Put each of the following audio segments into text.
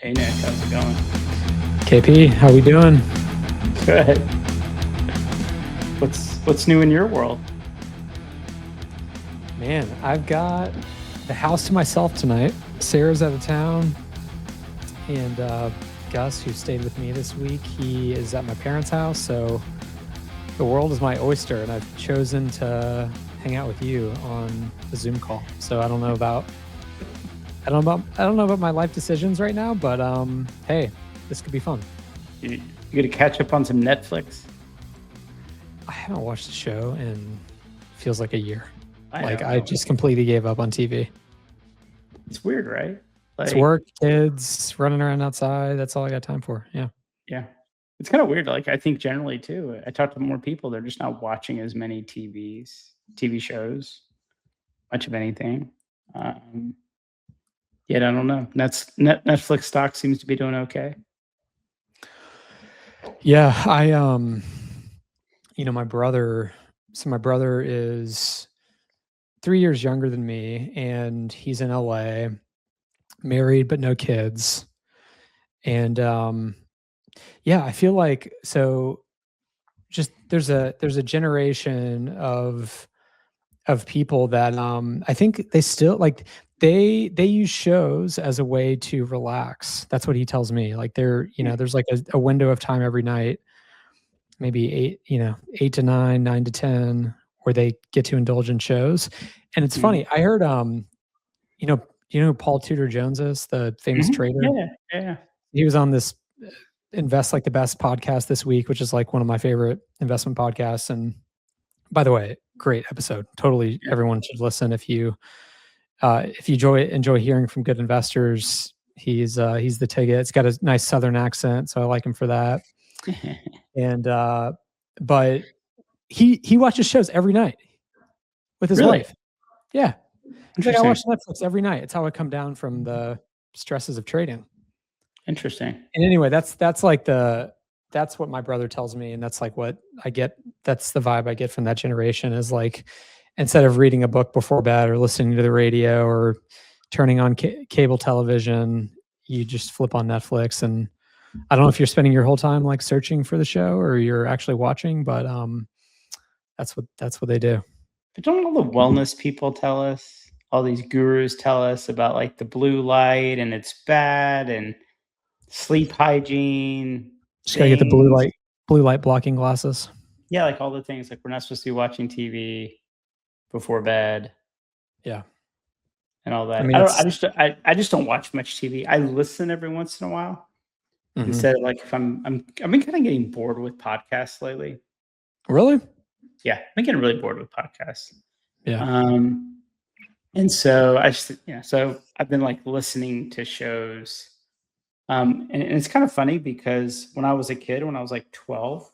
Hey Nick, how's it going? KP, how we doing? Good. What's new in your world? Man, I've got the house to myself tonight. Sarah's out of town, and Gus, who stayed with me this week, he is at my parents' house. So the world is my oyster, and I've chosen to hang out with you on a Zoom call. So I don't know about my life decisions right now, but hey, this could be fun. You gonna catch up on some Netflix? I haven't watched the show in feels like a year. I just completely gave up on TV. It's weird, right? It's work, kids, running around outside. That's all I got time for. Yeah. Yeah. It's kind of weird. Like, I think generally too, I talk to more people, they're just not watching as many TV shows, much of anything. Yet I don't know. Netflix stock seems to be doing okay. Yeah, my brother is 3 years younger than me, and he's in LA, married but no kids. And yeah, I feel like just there's a generation of people that I think they still they use shows as a way to relax. That's what he tells me. Like there's like a window of time every night, maybe 8 to 9, 9 to 10, where they get to indulge in shows. And it's funny. I heard you know who Paul Tudor Jones is, the famous trader? Yeah. He was on this Invest Like the Best podcast this week, which is like one of my favorite investment podcasts. And by the way, great episode. Totally, everyone should listen if you enjoy hearing from good investors. He's the ticket. It's got a nice Southern accent, so I like him for that. And but he watches shows every night with his wife. Yeah, he's like, I watch Netflix every night. It's how I come down from the stresses of trading. Interesting. And anyway, that's what my brother tells me, and that's like what I get. That's the vibe I get from that generation, is like, instead of reading a book before bed or listening to the radio or turning on cable television, you just flip on Netflix. And I don't know if you're spending your whole time like searching for the show or you're actually watching, but that's what they do. But don't all the wellness people tell us, all these gurus tell us about like the blue light and it's bad, and sleep hygiene? Just gotta get the blue light blocking glasses. Yeah, like all the things, like we're not supposed to be watching TV before bed. Yeah. And all that. I mean, I just don't watch much TV. I listen every once in a while. Mm-hmm. Instead of like, if I've been kind of getting bored with podcasts lately. Really? Yeah, I've been getting really bored with podcasts. Yeah. And so so I've been like listening to shows. And it's kind of funny because when I was a kid, when I was like 12,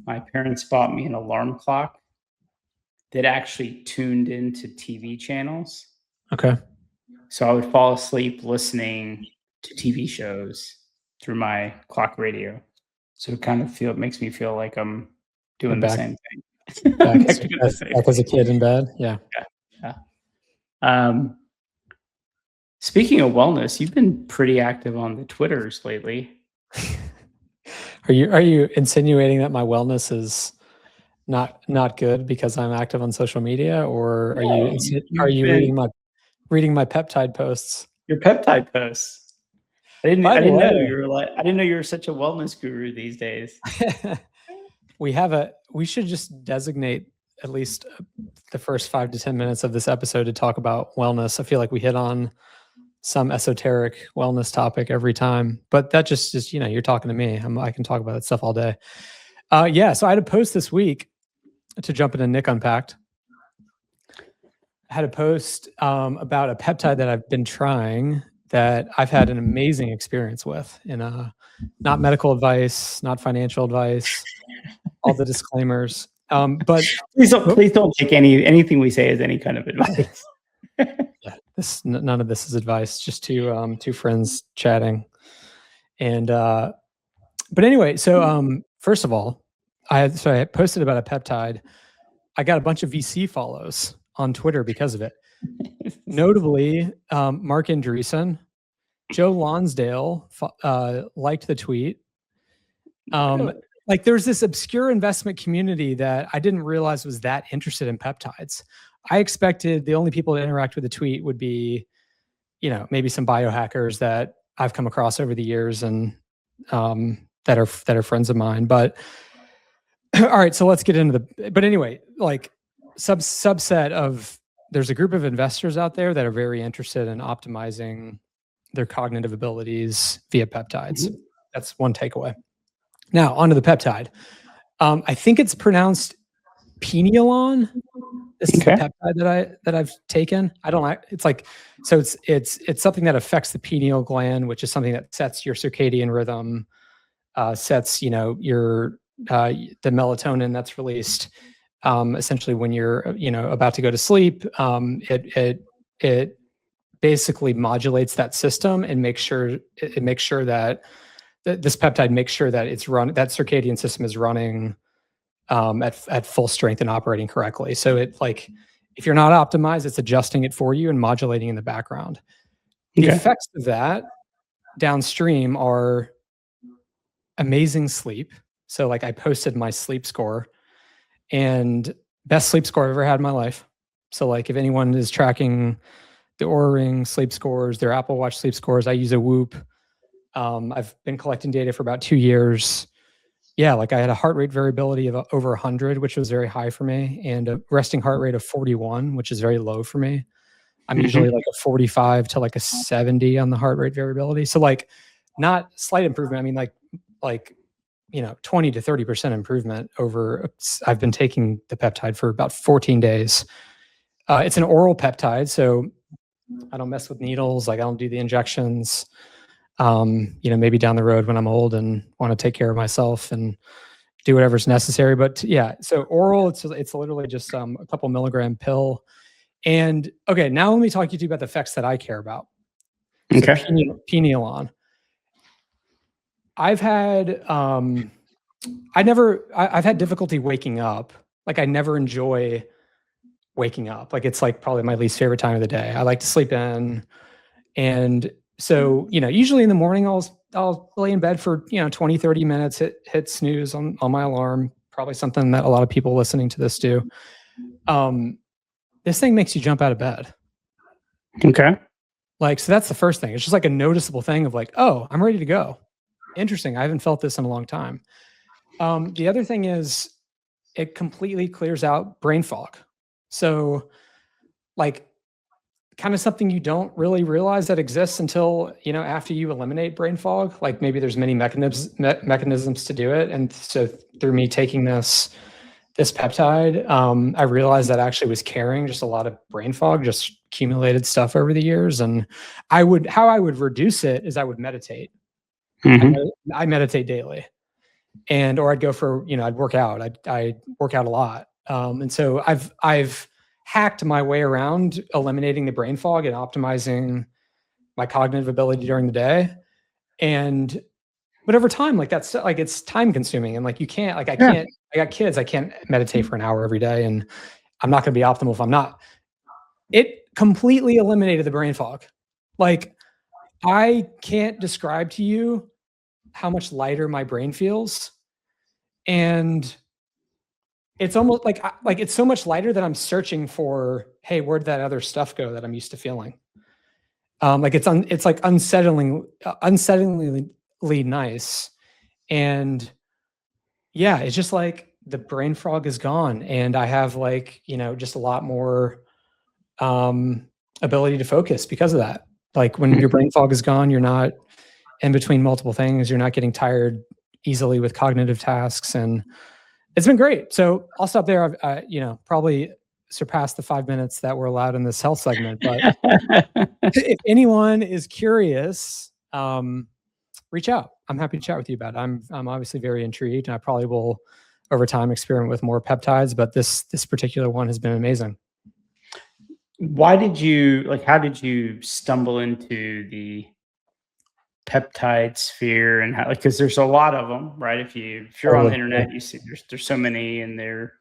my parents bought me an alarm clock that actually tuned into TV channels. Okay. So I would fall asleep listening to TV shows through my clock radio. So it makes me feel like I'm doing the same thing. Back as a kid in bed. Yeah. Speaking of wellness, you've been pretty active on the Twitters lately. Are you insinuating that my wellness is not good because I'm active on social media, or are you reading my peptide posts? Your peptide posts. I didn't know you were such a wellness guru these days. We should just designate at least the first 5 to 10 minutes of this episode to talk about wellness. I feel like we hit on some esoteric wellness topic every time, but that just you're talking to me. I can talk about that stuff all day. So I had a post this week to jump into Nick Unpacked. I had a post about a peptide that I've been trying that I've had an amazing experience with. And not medical advice, not financial advice, all the disclaimers. But please don't take anything we say as any kind of advice. Yeah, none of this is advice. Just two friends chatting. And but anyway, so first of all, I posted about a peptide. I got a bunch of VC follows on Twitter because of it. Notably, Mark Andreessen, Joe Lonsdale liked the tweet. Really? Like there's this obscure investment community that I didn't realize was that interested in peptides. I expected the only people to interact with the tweet would be, maybe some biohackers that I've come across over the years and that are friends of mine. But all right, so let's get into but anyway, like subset of there's a group of investors out there that are very interested in optimizing their cognitive abilities via peptides. Mm-hmm. That's one takeaway. Now, onto the peptide. I think it's pronounced Peniolon. This is the peptide that I've taken. I don't like. It's like so. It's something that affects the pineal gland, which is something that sets your circadian rhythm, sets your the melatonin that's released essentially when you're about to go to sleep. It basically modulates that system and makes sure that this peptide makes sure that that circadian system is running at full strength and operating correctly. So if you're not optimized, it's adjusting it for you and modulating in the background. The effects of that downstream are amazing sleep. So I posted my sleep score, and best sleep score I've ever had in my life. So if anyone is tracking the Oura Ring sleep scores, their Apple Watch sleep scores, I use a Whoop. I've been collecting data for about 2 years. Yeah, I had a heart rate variability of over 100, which was very high for me, and a resting heart rate of 41, which is very low for me. I'm usually a 45 to a 70 on the heart rate variability. So not slight improvement. I mean 20 to 30% improvement over. I've been taking the peptide for about 14 days. It's an oral peptide, so I don't mess with needles. I don't do the injections. Maybe down the road when I'm old and want to take care of myself and do whatever's necessary. But yeah, so oral, it's literally just a couple milligram pill. And okay, now let me talk to you about the effects that I care about. Okay. So Peniolon. I've had I've had difficulty waking up. I never enjoy waking up. It's probably my least favorite time of the day. I like to sleep in. And so, usually in the morning I'll lay in bed for, 20, 30 minutes, hit snooze on my alarm, probably something that a lot of people listening to this do. This thing makes you jump out of bed. Okay. So that's the first thing. It's just a noticeable thing of oh, I'm ready to go. Interesting. I haven't felt this in a long time. The other thing is it completely clears out brain fog. So kind of something you don't really realize that exists until, after you eliminate brain fog. Maybe there's many mechanisms to do it. And so through me taking this peptide, I realized that I actually was carrying just a lot of brain fog, just accumulated stuff over the years. And how I would reduce it is I would meditate. I meditate daily, or I'd go for, I'd work out. I work out a lot. And so I've hacked my way around eliminating the brain fog and optimizing my cognitive ability during the day. But over time, that's it's time consuming. And you can't, I got kids, I can't meditate for an hour every day, and I'm not going to be optimal if I'm not. It completely eliminated the brain fog. I can't describe to you how much lighter my brain feels. And it's almost it's so much lighter that I'm searching for, hey, where'd that other stuff go that I'm used to feeling? It's unsettlingly nice. And yeah, it's just the brain fog is gone, and I have just a lot more ability to focus because of that. When your brain fog is gone, you're not in between multiple things, you're not getting tired easily with cognitive tasks, and it's been great. So I'll stop there. I've probably surpassed the 5 minutes that were allowed in this health segment, but if anyone is curious, reach out. I'm happy to chat with you about it. I'm obviously very intrigued, and I probably will over time experiment with more peptides, but this particular one has been amazing. How did you stumble into the peptide sphere, and how, because there's a lot of them, right? If you're on the internet, you see there's so many, and they're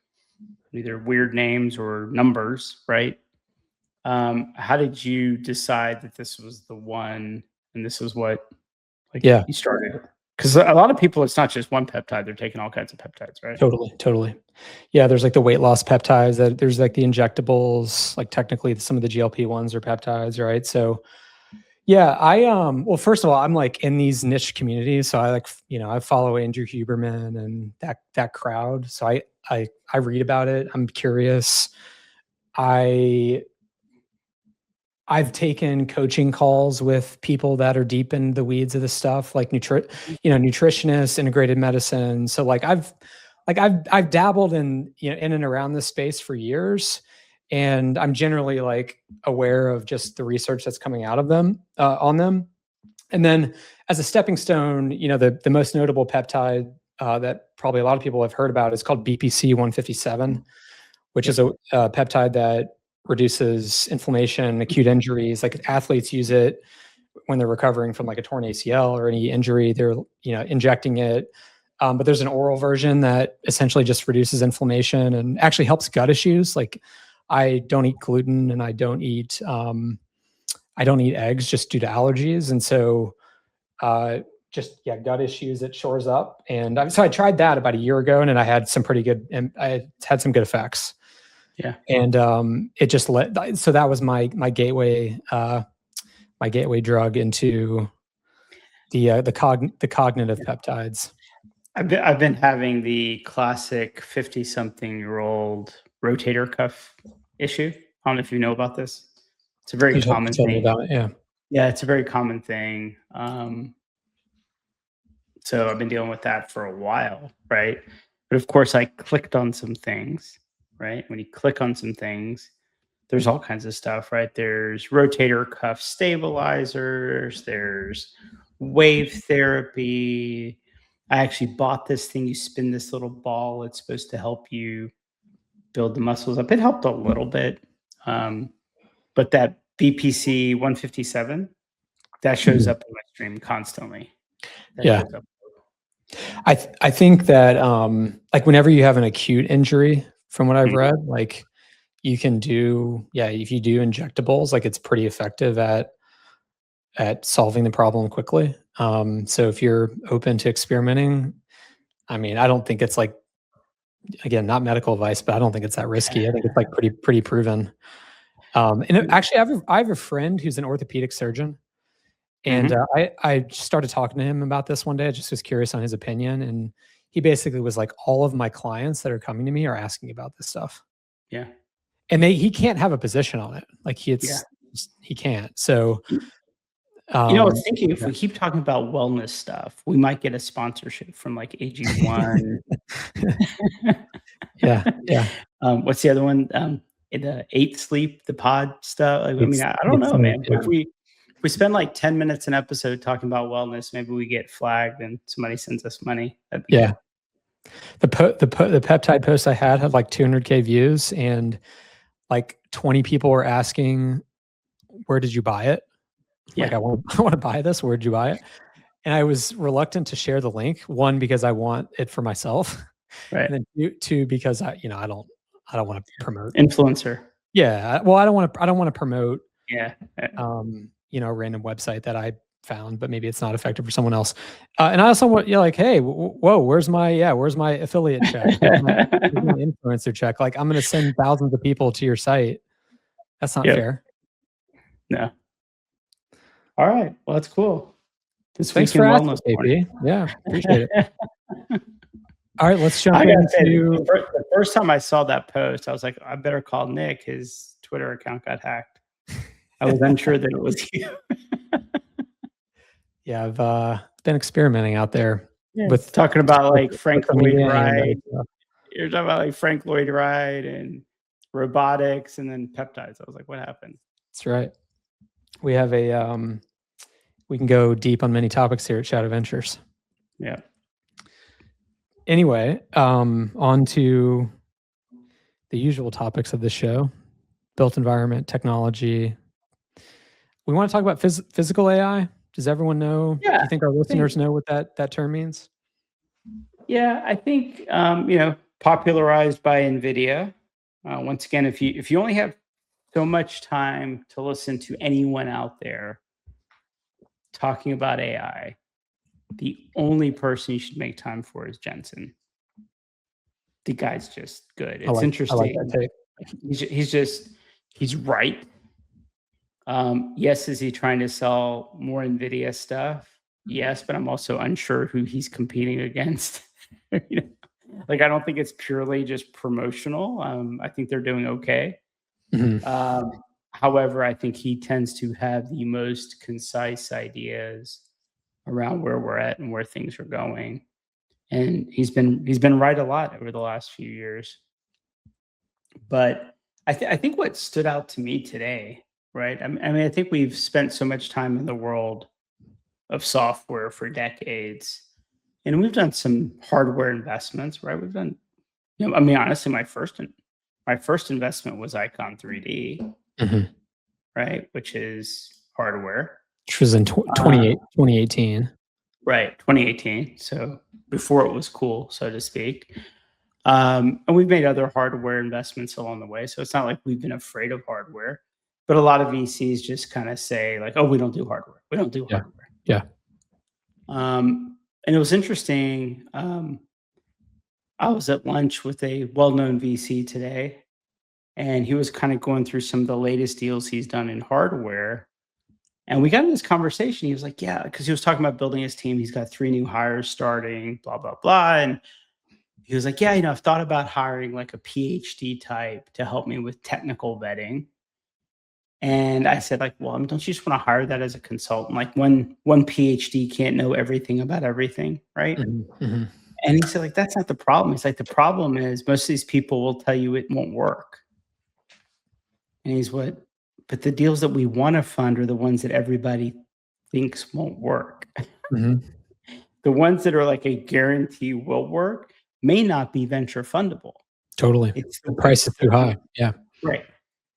either weird names or numbers, right? How did you decide that this was the one and this is what Yeah. you started. Because a lot of people, it's not just one peptide; they're taking all kinds of peptides, right? Totally. Yeah, there's like the weight loss peptides. That there's like the injectables. Like technically, some of the GLP ones are peptides, right? So yeah, well, first of all, I'm like in these niche communities, so I like I follow Andrew Huberman and that crowd. So I read about it. I'm curious. I've taken coaching calls with people that are deep in the weeds of the stuff, like nutritionists, integrated medicine. So like I've dabbled in in and around this space for years, and I'm generally like aware of just the research that's coming out of them on them. And then as a stepping stone, the most notable peptide that probably a lot of people have heard about is called BPC 157, which is a peptide that reduces inflammation, acute injuries. Like athletes use it when they're recovering from like a torn ACL or any injury. They're injecting it. But there's an oral version that essentially just reduces inflammation and actually helps gut issues. Like I don't eat gluten and I don't eat eggs just due to allergies. And so gut issues, it shores up. And so I tried that about a year ago and I had some pretty good, and I had some good effects. Yeah. And it just so that was my gateway drug into the cognitive peptides. I've been having the classic 50-something-year-old rotator cuff issue. I don't know if you know about this. It's a very common thing. About it, yeah. Yeah, it's a very common thing. So I've been dealing with that for a while, right? But of course, I clicked on some things, right? When you click on some things, there's all kinds of stuff, right? There's rotator cuff stabilizers, there's wave therapy. I actually bought this thing. You spin this little ball. It's supposed to help you build the muscles up. It helped a little bit. But that BPC 157, that shows up in my stream constantly. Yeah. I think that like whenever you have an acute injury, from what I've read, like you can do, if you do injectables, like it's pretty effective at solving the problem quickly. So if you're open to experimenting, I mean, I don't think it's like, again, not medical advice, but I don't think it's that risky. I think it's like pretty proven. And actually, I have a friend who's an orthopedic surgeon, and I started talking to him about this one day. I just was curious on his opinion, and he basically was like, all of my clients that are coming to me are asking about this stuff. Yeah. And he can't have a position on it. Like he can't. So, I was thinking if we keep talking about wellness stuff, we might get a sponsorship from like AG1. Yeah. What's the other one? The 8 Sleep, the pod stuff. Like, I mean, I don't know, man. If we spend like 10 minutes an episode talking about wellness, maybe we get flagged and somebody sends us money. That'd be good. The peptide post I had like 200K views, and like 20 people were asking, where did you buy it? Yeah. Like, I want to buy this. Where'd you buy it? And I was reluctant to share the link. One, because I want it for myself. Right. And then two, because I don't want to promote influencer. Yeah. Well, I don't want to promote. Yeah. A random website that I found, but maybe it's not effective for someone else. And I also want, like, hey, whoa, where's my affiliate check? Where's my influencer check? Like, I'm going to send thousands of people to your site. That's not fair. No. All right. Well, that's cool. Thanks for asking, KP. Yeah, appreciate it. All right, let's jump into the first time I saw that post, I was like, I better call Nick. His Twitter account got hacked. I was unsure that it was you. Yeah, I've been experimenting out there with talking about like Frank Lloyd Wright. You're talking about like Frank Lloyd Wright and robotics and then peptides. I was like, what happened? That's right. We have we can go deep on many topics here at Shadow Ventures. Yeah. Anyway, on to the usual topics of the show: built environment, technology. We want to talk about physical AI. Does everyone know? Yeah, do you think our listeners know what that term means? Yeah, I think popularized by NVIDIA. Once again, if you only have so much time to listen to anyone out there, talking about AI, the only person you should make time for is Jensen. The guy's just good. I It's like interesting. that take. He's right. Yes, is he trying to sell more NVIDIA stuff? Yes, but I'm also unsure who he's competing against. You know, like I don't think it's purely just promotional. I think they're doing okay. Mhm. However, I think he tends to have the most concise ideas around where we're at and where things are going. And he's been right a lot over the last few years. But I think what stood out to me today, right? I mean, I think we've spent so much time in the world of software for decades, and we've done some hardware investments, right? We've done, I mean, honestly, my first investment was Icon 3D, Mhm. right? Which is hardware. Which was in 2018. Right, 2018. So before it was cool, so to speak. And we've made other hardware investments along the way. So it's not like we've been afraid of hardware, but a lot of VCs just kind of say, like, oh, we don't do hardware. We don't do Yeah. hardware. Yeah. And it was interesting. I was at lunch with a well known VC today, and he was kind of going through some of the latest deals he's done in hardware. And we got in this conversation. He was like, yeah, because he was talking about building his team. He's got 3 new hires starting, blah, blah, blah. And he was like, yeah, I've thought about hiring like a PhD type to help me with technical vetting. And I said, like, well, don't you just want to hire that as a consultant? Like one PhD can't know everything about everything, right? Mhm. Mhm. And he said, like, that's not the problem. He's like, the problem is most of these people will tell you it won't work. And but the deals that we want to fund are the ones that everybody thinks won't work. Mhm. The ones that are like a guarantee will work may not be venture fundable. Totally. It's The price is too high. Yeah. right.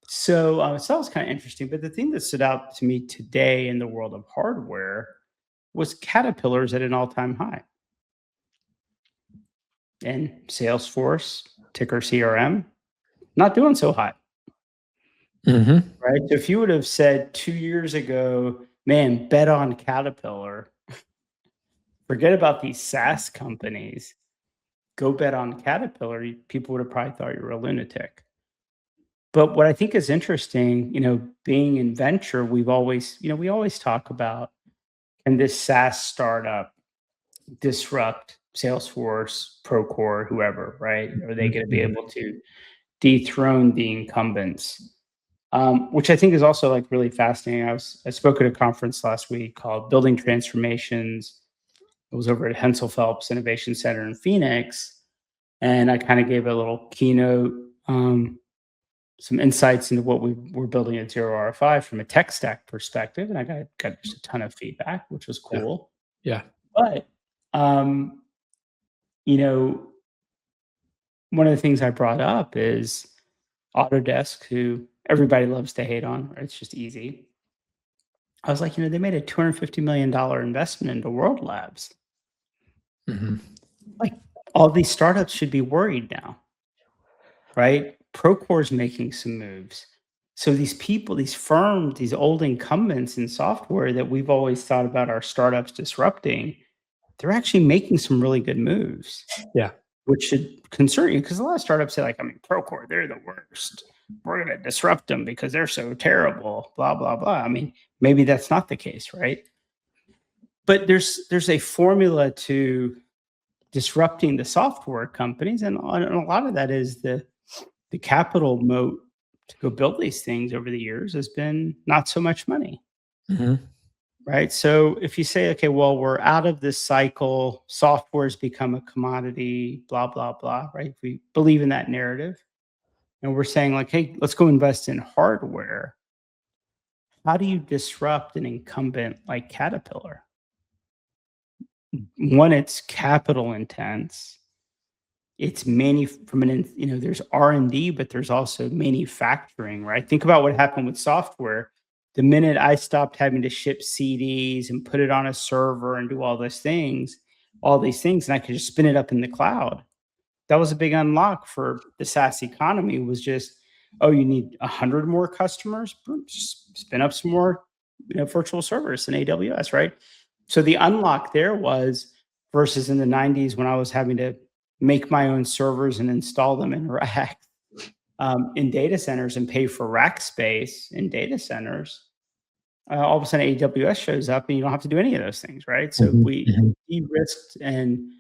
So, so that was kind of interesting. But the thing that stood out to me today in the world of hardware was Caterpillar's at an all-time high. And Salesforce, ticker CRM, not doing so hot, Mhm. right? So if you would have said 2 years ago, man, bet on Caterpillar, forget about these SaaS companies, go bet on Caterpillar, people would have probably thought you were a lunatic. But what I think is interesting, being in venture, we always talk about, can this SaaS startup disrupt Salesforce, Procore, whoever, right? Are they going to be Mhm. able to dethrone the incumbents? Which I think is also like really fascinating. I spoke at a conference last week called Building Transformations. It was over at Hensel Phelps Innovation Center in Phoenix, and I kind of gave a little keynote, some insights into what we're building at Zero RFI from a tech stack perspective, and I got just a ton of feedback, which was Yeah. cool. Yeah. But you know, one of the things I brought up is Autodesk, who everybody loves to hate on. Right? It's just easy. I was like, they made a $250 million investment into World Labs. Mhm. Like, all these startups should be worried now, right? Procore's making some moves. So these people, these firms, these old incumbents in software that we've always thought about our startups disrupting, they're actually making some really good moves, Yeah. which should concern you because a lot of startups say, like, I mean, Procore, they're the worst. We're going to disrupt them because they're so terrible, blah, blah, blah. I mean, maybe that's not the case, right? But there's a formula to disrupting the software companies, and a lot of that is the capital moat to go build these things over the years has been not so much money, Mhm. right? So if you say, okay, well, we're out of this cycle, software's become a commodity, blah, blah, blah, right? If we believe in that narrative and we're saying, like, hey, let's go invest in hardware. How do you disrupt an incumbent like Caterpillar? One, it's capital intense. It's there's R&D, but there's also manufacturing, right? Think about what happened with software. The minute I stopped having to ship CDs and put it on a server and do all these things, and I could just spin it up in the cloud. That was a big unlock for the SaaS economy, was just, oh, you need 100 more customers? Boom, just spin up some more virtual servers in AWS, right? So the unlock there was versus in the 90s when I was having to make my own servers and install them in racks in data centers and pay for rack space in data centers. All of a sudden, AWS shows up and you don't have to do any of those things, right? So we de-risked and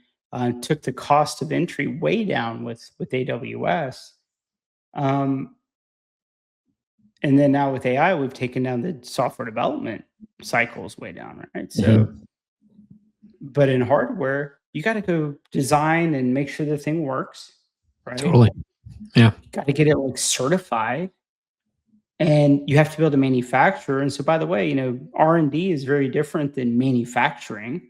took the cost of entry way down with AWS. And then now with AI, we've taken down the software development cycles way down, right? So, but in hardware, you got to go design and make sure the thing works, right? Totally. Yeah. Got to get it like certified, and you have to be able to manufacture. And so, by the way, R&D is very different than manufacturing.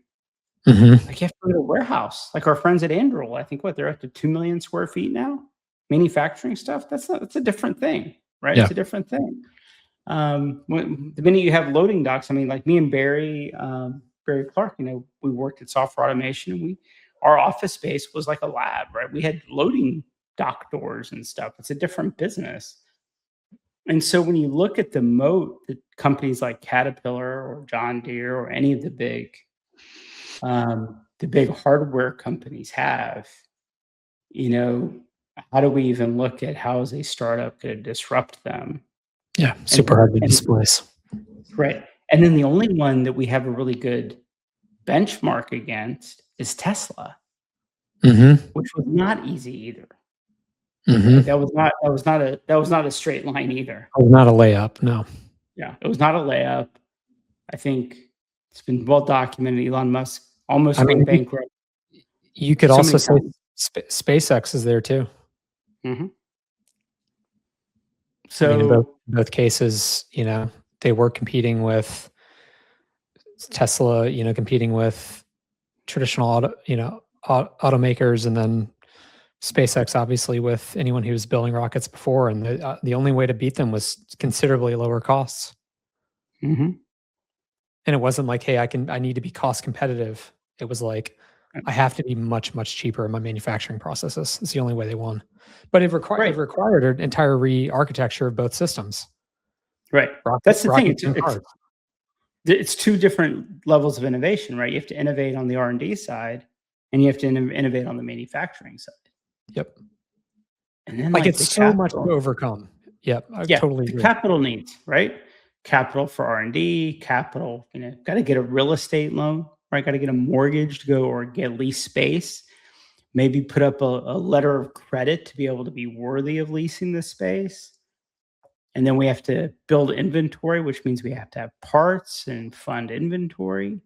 Like you have to go to a warehouse, like our friends at Anduril. I think they're up to 2 million square feet now. Manufacturing stuff, that's a different thing, right? Yeah. It's a different thing. The minute you have loading docks, I mean, like me and Barry Clark, we worked at software automation, and our office space was like a lab, right? We had loading dock doors and stuff. It's a different business. And so when you look at the moat that companies like Caterpillar or John Deere or any of the big hardware companies have, how do we even look at how is a startup going to disrupt them? Yeah, super hard to displace. Right. And then the only one that we have a really good benchmark against is Tesla, which was not easy either. That was not a straight line either. It was not a layup, no. Yeah, it was not a layup. I think it's been well documented. Elon Musk almost went bankrupt. You could also say SpaceX is there too. So in both cases, they were competing with Tesla, competing with traditional automakers, and then SpaceX obviously with anyone who was building rockets before, and the only way to beat them was considerably lower costs. And it wasn't like, hey, I need to be cost competitive. It was like, I have to be much, much cheaper in my manufacturing processes. It's the only way they won. But it required an entire re-architecture of both systems. Right. That's the thing. It's two different levels of innovation, right? You have to innovate on the R&D side, and you have to innovate on the manufacturing side. Yep. And then it's so much to overcome. Yep. I totally agree. Capital needs, right? Capital for R&D, capital, got to get a real estate loan, right? Got to get a mortgage to go or get lease space. Maybe put up a letter of credit to be able to be worthy of leasing the space. And then we have to build inventory, which means we have to have parts and fund inventory.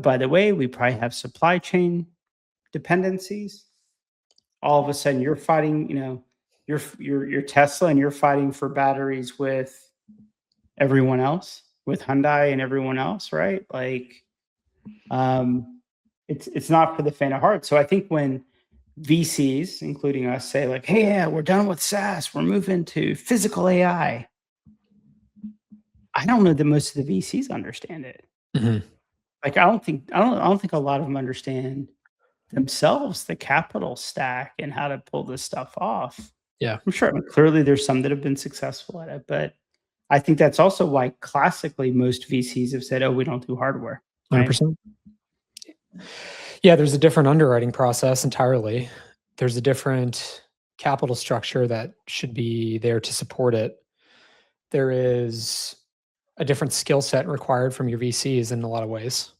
By the way, we probably have supply chain dependencies. All of a sudden you're fighting, you're Tesla, and you're fighting for batteries with everyone else, with Hyundai and everyone else, right? Like, it's not for the faint of heart. So I think when VCs, including us, say like, hey, yeah, we're done with SaaS, we're moving to physical AI, I don't know that most of the VCs understand it. Like, I don't think a lot of them understand themselves the capital stack and how to pull this stuff off. Yeah, I'm sure. Clearly, there's some that have been successful at it, but I think that's also why classically most VCs have said, "Oh, we don't do hardware." 100%. Yeah, there's a different underwriting process entirely. There's a different capital structure that should be there to support it. There is a different skill set required from your VCs in a lot of ways.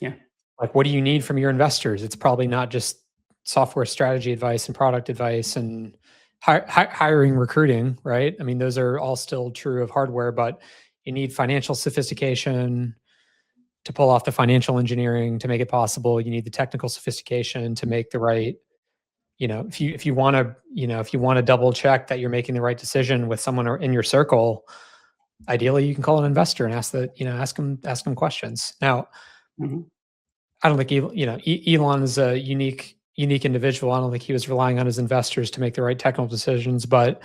Yeah. Like, what do you need from your investors? It's probably not just software strategy advice and product advice and hiring, recruiting, right? I mean, those are all still true of hardware, but you need financial sophistication to pull off the financial engineering to make it possible. You need the technical sophistication to make the right, if you want to double check that you're making the right decision with someone in your circle, ideally you can call an investor and ask them questions. Now, I don't think Elon is a unique individual. I don't think he was relying on his investors to make the right technical decisions. But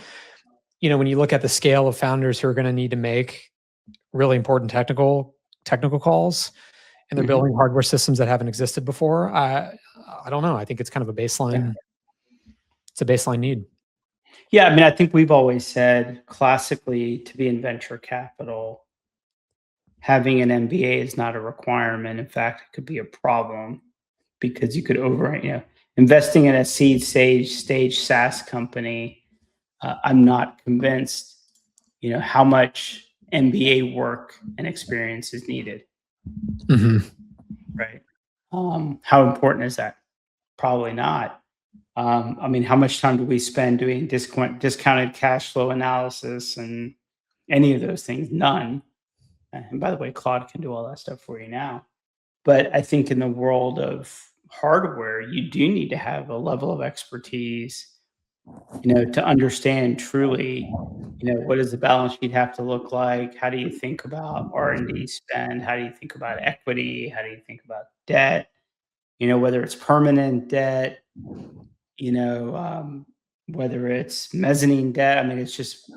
when you look at the scale of founders who are going to need to make really important technical calls, and they're building hardware systems that haven't existed before, I don't know. I think it's kind of a baseline. Yeah. It's a baseline need. Yeah, I mean, I think we've always said classically to be in venture capital, having an MBA is not a requirement. In fact, it could be a problem because you could investing in a seed stage SaaS company. I'm not convinced, how much MBA work and experience is needed, right? How important is that? Probably not. I mean, how much time do we spend doing discounted cash flow analysis and any of those things? None. And by the way, Claude can do all that stuff for you now. But I think in the world of hardware, you do need to have a level of expertise, to understand truly, what does the balance sheet have to look like? How do you think about R&D spend? How do you think about equity? How do you think about debt? Whether it's permanent debt, whether it's mezzanine debt. I mean, it gets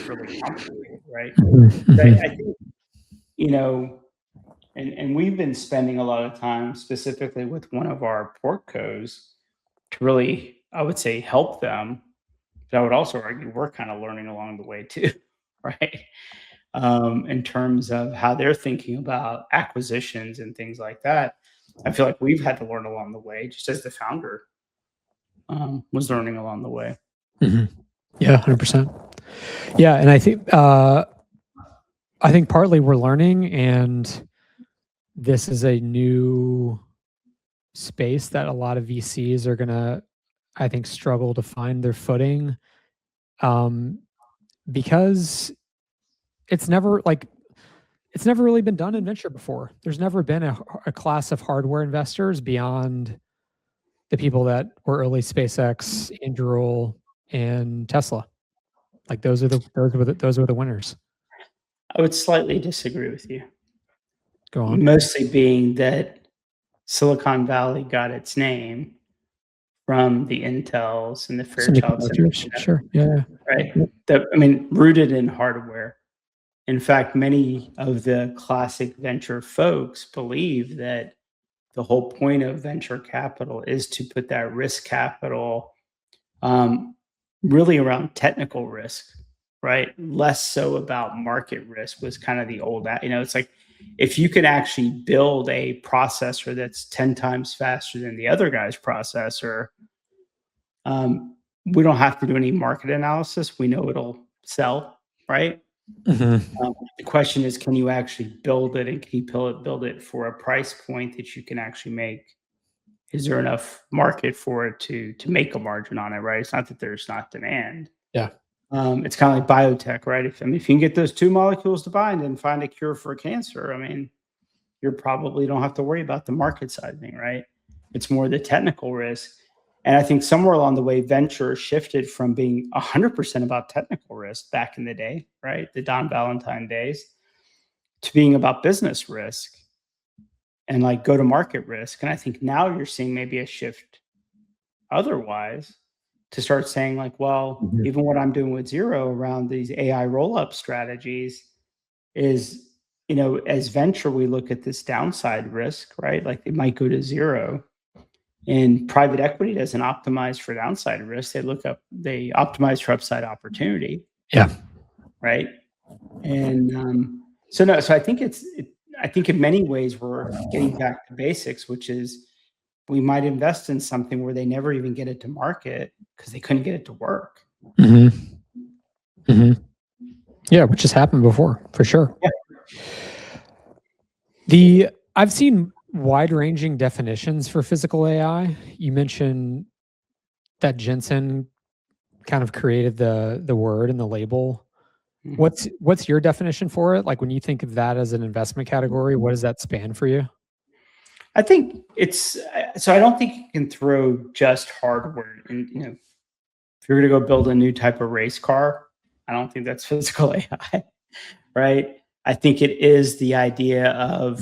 really complicated, right? But I think, and we've been spending a lot of time specifically with one of our portcos to really, I would say, help them. But I would also argue we're kind of learning along the way too, right? In terms of how they're thinking about acquisitions and things like that. I feel like we've had to learn along the way, just as the founder was learning along the way. Yeah, 100%. Yeah, and I think partly we're learning, and this is a new space that a lot of VCs are gonna, I think, struggle to find their footing, because it's never really been done in venture before. There's never been a class of hardware investors beyond the people that were early SpaceX, Anduril, and Tesla. Like those were the winners. I would slightly disagree with you. Go on. Mostly being that Silicon Valley got its name from the Intels and the Fairchild Semiconductor. Sure. Yeah. Right. Rooted in hardware. In fact, many of the classic venture folks believe that the whole point of venture capital is to put that risk capital really around technical risk, right? Less so about market risk was kind of the old, it's like if you can actually build a processor that's 10 times faster than the other guy's processor, we don't have to do any market analysis. We know it'll sell, right? The question is, can you actually build it, and can you build it for a price point that you can actually make? Is there enough market for it to make a margin on it, right? It's not that there's not demand. Yeah. It's kind of like biotech, right? If you can get those two molecules to bind and find a cure for cancer, you probably don't have to worry about the market sizing, right? It's more the technical risk. And I think somewhere along the way, venture shifted from being 100% about technical risk back in the day, right? The Don Valentine days, to being about business risk and like go-to-market risk. And I think now you're seeing maybe a shift otherwise to start saying like, well, even what I'm doing with Zero around these AI roll-up strategies is, as venture, we look at this downside risk, right? Like it might go to zero. And private equity doesn't optimize for downside risk. They optimize for upside opportunity. Yeah. Right. And so I think I think in many ways we're getting back to basics, which is we might invest in something where they never even get it to market because they couldn't get it to work. Yeah, which has happened before, for sure. Yeah. I've seen wide-ranging definitions for physical AI. You mentioned that Jensen kind of created the word and the label. What's your definition for it? Like when you think of that as an investment category, what does that span for you? I think I don't think you can throw just hardware. And if you're going to go build a new type of race car, I don't think that's physical AI, right? I think it is the idea of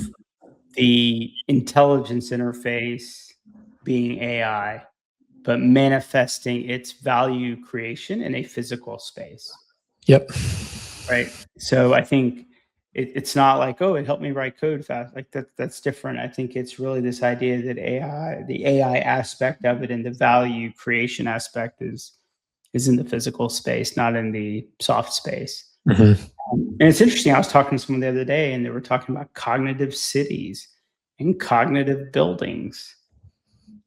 the intelligence interface being AI, but manifesting its value creation in a physical space. Yep. Right. So I think it's not like, oh, it helped me write code fast. Like that's different. I think it's really this idea that the AI aspect of it and the value creation aspect is in the physical space, not in the soft space. Mhm. And it's interesting. I was talking to someone the other day, and they were talking about cognitive cities and cognitive buildings,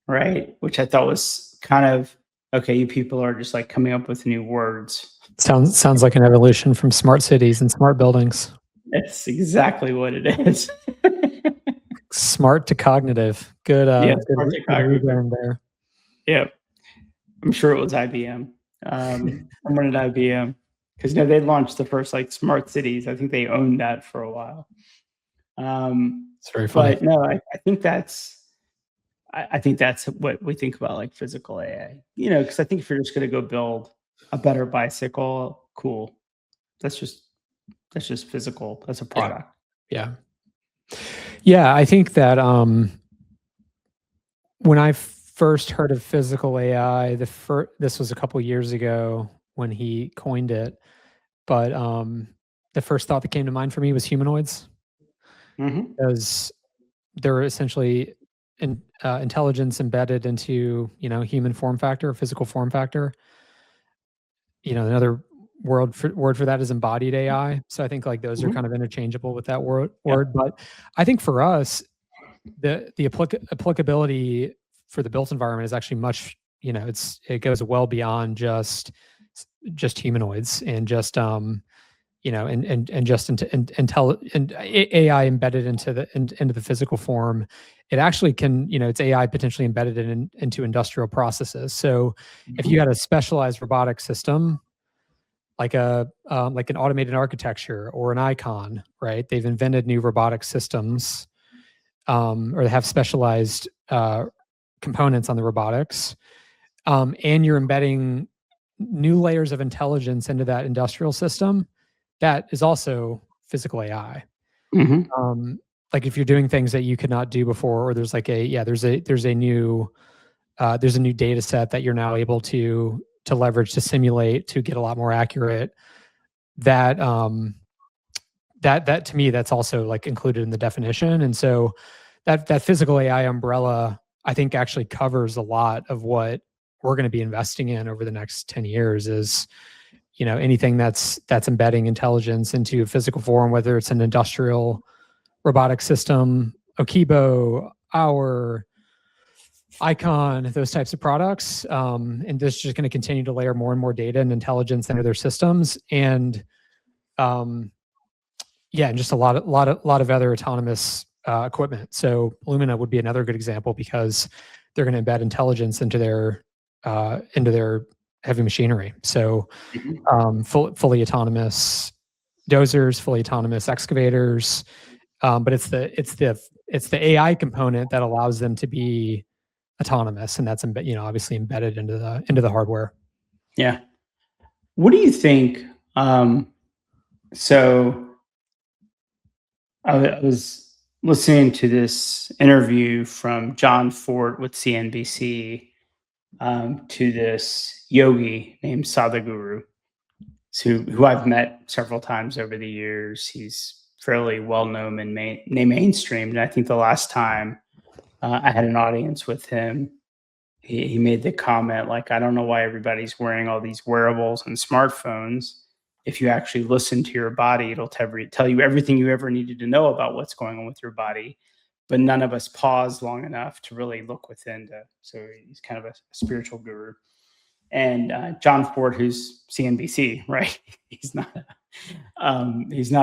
right? Which I thought was kind of okay. You people are just like coming up with new words. Sounds like an evolution from smart cities and smart buildings. That's exactly what it is. Smart to cognitive. Good, Yeah, good, smart to good cognitive. rebrand there. Yeah, I'm sure it was IBM. I'm running IBM because they launched the first like smart cities. I think they owned that for a while. It's very funny. But no, I think I think that's what we think about like physical AI. Because I think if you're just going to go build a better bicycle, cool. That's just physical. That's a Yeah. product. Yeah. Yeah, I think that when I first heard of physical AI, this was a couple years ago when he coined it, but the first thought that came to mind for me was humanoids, Mm-hmm. because they're essentially intelligence embedded into human form factor, physical form factor. Another word for that is embodied AI. So I think like those are Mm-hmm. kind of interchangeable with that word. Yep. But I think for us, the applicability for the built environment is actually much, it goes well beyond just humanoids and just and just AI embedded into the physical form. It actually can, it's AI potentially embedded into industrial processes. So if you had a specialized robotic system, like like an automated architecture or an icon, right? They've invented new robotic systems, or they have specialized components on the robotics, and you're embedding new layers of intelligence into that industrial system. That is also physical AI. Mm-hmm. Like if you're doing things that you could not do before, or there's like there's a new data set that you're now able to leverage to simulate to get a lot more accurate. That that to me, that's also like included in the definition. And so that physical AI umbrella, I think, actually covers a lot of what we're going to be investing in over the next 10 years is, anything that's embedding intelligence into physical form, whether it's an industrial robotic system, Okibo, our Icon, those types of products. And this is just going to continue to layer more and more data and intelligence into their systems. And yeah, and just a lot of other autonomous equipment. So Lumina would be another good example because they're going to embed intelligence into their heavy machinery. So Mm-hmm. fully autonomous dozers, fully autonomous excavators, but it's the AI component that allows them to be autonomous, and that's obviously embedded into the hardware. Yeah. What do you think? So I was listening to this interview from John Ford with CNBC, to this yogi named Sadhguru, who I've met several times over the years. He's fairly well known and mainstream. And I think the last time I had an audience with him, he made the comment like, I don't know why everybody's wearing all these wearables and smartphones. If you actually listen to your body, it'll tell you everything you ever needed to know about what's going on with your body. But none of us pause long enough to really look within. So he's kind of a spiritual guru. And John Ford, who's CNBC, right? He's not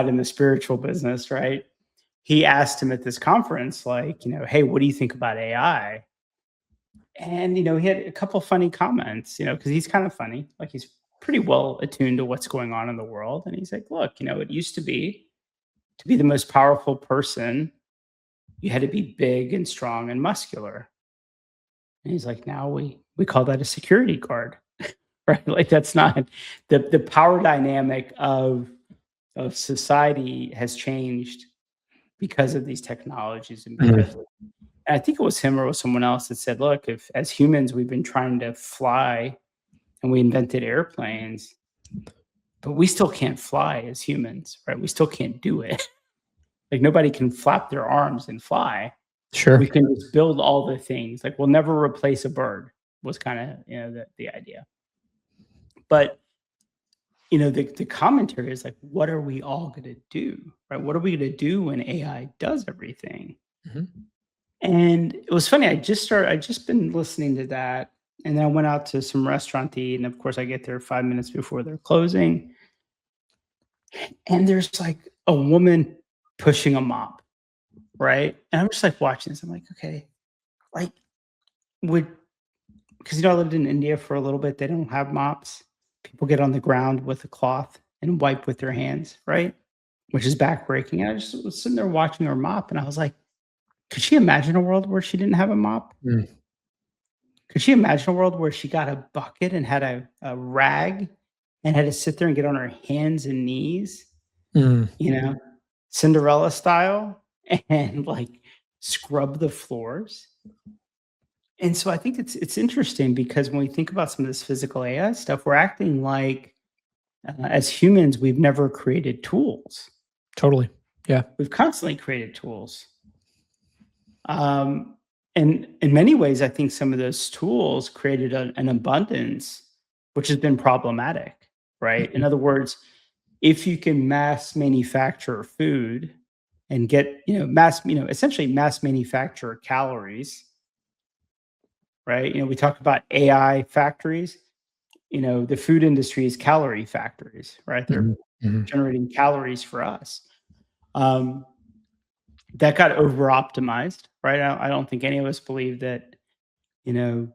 in the spiritual business, right? He asked him at this conference, like, hey, what do you think about AI? And he had a couple funny comments, because he's kind of funny, like he's pretty well attuned to what's going on in the world. And he's like, look, it used to be the most powerful person, you had to be big and strong and muscular. And he's like, now we call that a security guard, right? Like that's not the power dynamic of society has changed because of these technologies and because I think it was him or it was someone else that said, look, if as humans we've been trying to fly and we invented airplanes, but we still can't fly as humans, right? We still can't do it. Like nobody can flap their arms and fly. Sure. We can just build all the things. Like we'll never replace a bird was kind of the idea. But the commentary is like, what are we all going to do? Right? What are we going to do when AI does everything? Mhm. And it was funny. I just been listening to that. And then I went out to some restaurant to eat. And of course, I get there 5 minutes before they're closing. And there's like a woman pushing a mop. Right. And I'm just like watching this. I'm like, okay, like, would, because I lived in India for a little bit. They don't have mops. People get on the ground with a cloth and wipe with their hands. Right. Which is backbreaking. And I just was sitting there watching her mop. And I was like, could she imagine a world where she didn't have a mop? Mm. Could she imagine a world where she got a bucket and had a rag and had to sit there and get on her hands and knees, Mm. Cinderella style, and like scrub the floors? And so I think it's interesting because when we think about some of this physical AI stuff, we're acting like as humans, we've never created tools. Totally. Yeah. We've constantly created tools. And in many ways, I think some of those tools created an abundance, which has been problematic, right? In Mhm. other words, if you can mass manufacture food and get, essentially mass manufacture calories, right? We talk about AI factories, the food industry is calorie factories, right? They're Mhm. Mhm. generating calories for us. Um, that got over optimized, right? I don't think any of us believe that, you know,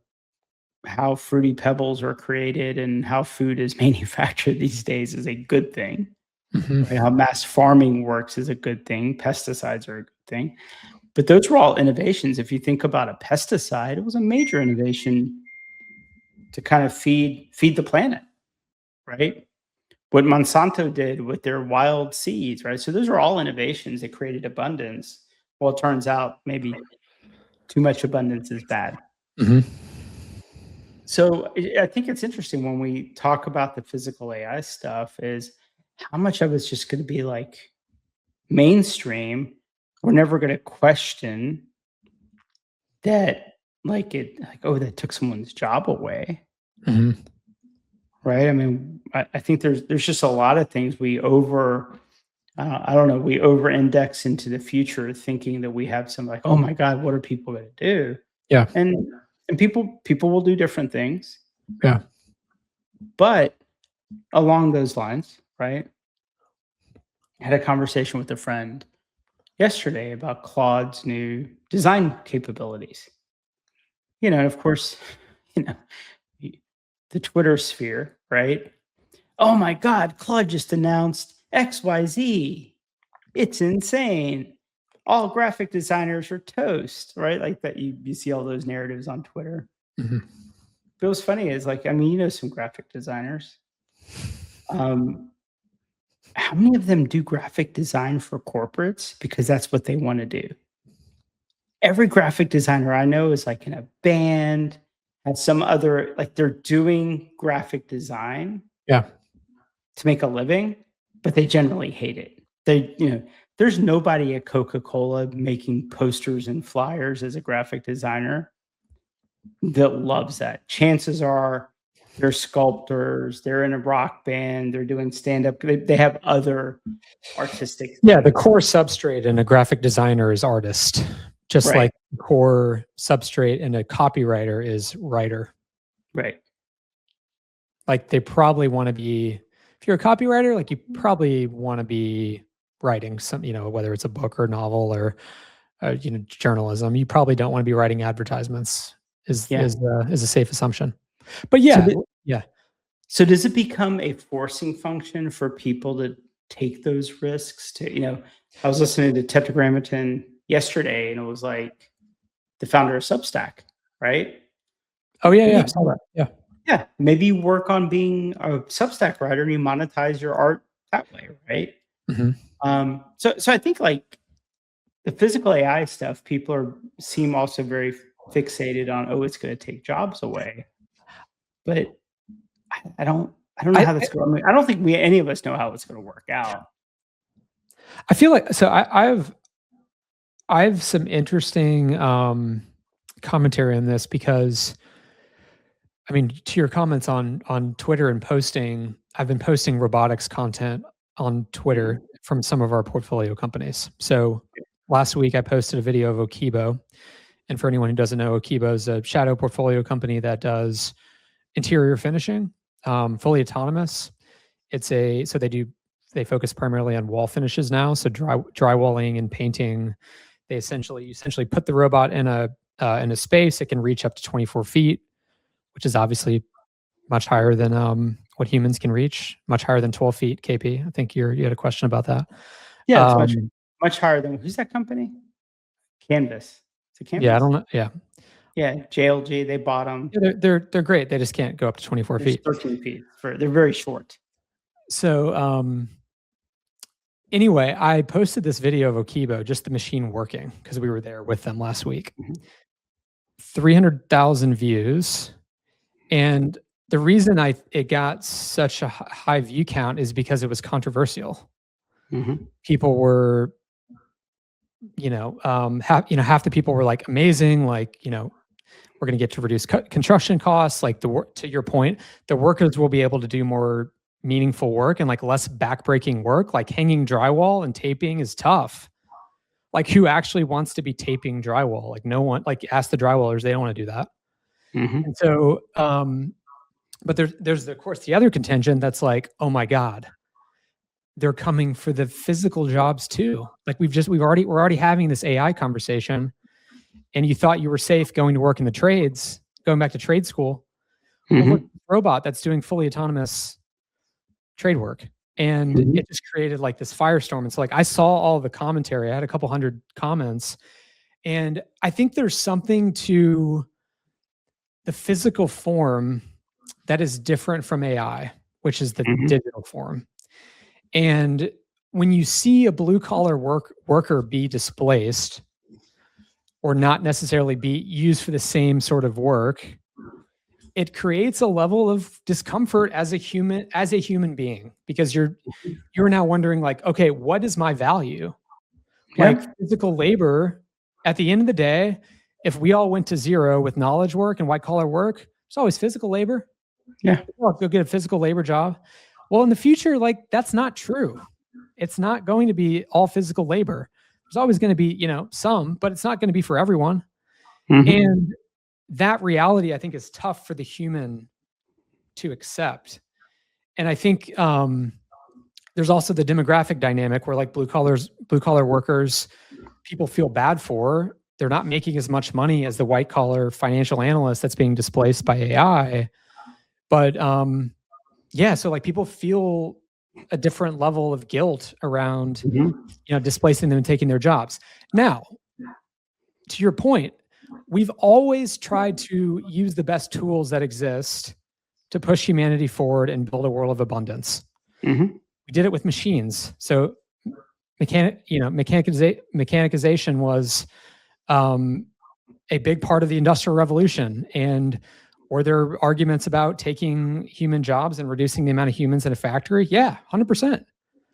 how fruity pebbles are created and how food is manufactured these days is a good thing, Mhm. right? How mass farming works is a good thing. Pesticides are a good thing. But those were all innovations. If you think about a pesticide, it was a major innovation to kind of feed the planet, right? What Monsanto did with their wild seeds, right? So those are all innovations that created abundance. Well, it turns out maybe too much abundance is bad. Mhm. So I think it's interesting when we talk about the physical AI stuff is how much of it's just going to be like mainstream. We're never going to question that, like, oh, that took someone's job away, Mhm. right? I mean, I think there's just a lot of things we I don't know, we over index into the future thinking that we have some like, oh my God, what are people going to do? Yeah. And people will do different things, Yeah. but along those lines, right? I had a conversation with a friend yesterday about Claude's new design capabilities. And of course, you know, the Twitter sphere, right? Oh my God, Claude just announced XYZ. It's insane. All graphic designers are toast, right? Like that you see all those narratives on Twitter. Mhm. But what's funny is like, I mean, some graphic designers. Um, how many of them do graphic design for corporates because that's what they want to do? Every graphic designer I know is like in a band, has some other like they're doing graphic design Yeah. to make a living, but they generally hate it. There's nobody at Coca-Cola making posters and flyers as a graphic designer that loves that. Chances are they're sculptors, they're in a rock band, they're doing stand-up. They have other artistic Yeah. The things. core substrate in a graphic designer is artist, just Right, like the core substrate in a copywriter is writer. right. Like they probably want to be, if you're a copywriter, like you probably want to be writing some, whether it's a book or novel or, journalism. You probably don't want to be writing advertisements. Is Yeah. is a safe assumption. But So yeah, yeah. So does it become a forcing function for people to take those risks I was listening to Tetragrammaton yesterday and it was like the founder of Substack, right? Oh yeah, yeah. I Yeah, saw that. Yeah. yeah. Maybe you work on being a Substack writer and you monetize your art that way, right? Mhm. So I think like the physical AI stuff, people seem also very fixated on, oh, it's going to take jobs away. But I don't know I, how that's going. I mean, I don't think any of us know how it's going to work out. I feel like so I have some interesting commentary on this because I mean, to your comments on Twitter and posting, I've been posting robotics content on Twitter from some of our portfolio companies. So last week I posted a video of Okibo. And for anyone who doesn't know, Okibo is a shadow portfolio company that does interior finishing, fully autonomous. They focus primarily on wall finishes now. So drywalling and painting. You essentially put the robot in a space. It can reach up to 24 feet, which is obviously much higher than what humans can reach, much higher than 12 feet, KP. I think you had a question about that. Yeah, it's much higher than, who's that company? Canvas. It's a Canvas? Yeah, I don't know. Yeah. Yeah, JLG, they bought them. Yeah, they're great. They just can't go up to 24 feet. 13 feet. They're very short. So anyway, I posted this video of Okibo, just the machine working, because we were there with them last week. 300,000 views. And the reason it got such a high view count is because it was controversial. People were, half the people were like, amazing, like, we're going to get to reduce construction costs. Like to your point, the workers will be able to do more meaningful work and like less backbreaking work. Like hanging drywall and taping is tough. Like who actually wants to be taping drywall? Like no one. Like ask the drywallers, they don't want to do that. And so, but there's of course the other contention that's like, oh my God, they're coming for the physical jobs too. Like we're already having this AI conversation, and you thought you were safe going to work in the trades, going back to trade school. Well, look, robot that's doing fully autonomous trade work, and it just created like this firestorm. And so like I saw all the commentary. I had a couple hundred comments, and I think there's something to the physical form that is different from AI, which is the digital form. And when you see a blue collar worker be displaced or not necessarily be used for the same sort of work, it creates a level of discomfort as a human being, because you're now wondering like, okay, what is my value? Like physical labor, at the end of the day, if we all went to zero with knowledge work and white collar work, there's always physical labor. Yeah. Go get a physical labor job. Well, in the future, like that's not true. It's not going to be all physical labor. There's always going to be, some, but it's not going to be for everyone. And that reality, I think, is tough for the human to accept. And I think there's also the demographic dynamic where like blue collar workers, people feel bad for. They're not making as much money as the white collar financial analyst that's being displaced by AI. But so like people feel a different level of guilt around, displacing them and taking their jobs. Now, to your point, we've always tried to use the best tools that exist to push humanity forward and build a world of abundance. We did it with machines. So mechanicization was a big part of the Industrial Revolution. And were there arguments about taking human jobs and reducing the amount of humans in a factory? Yeah, 100%.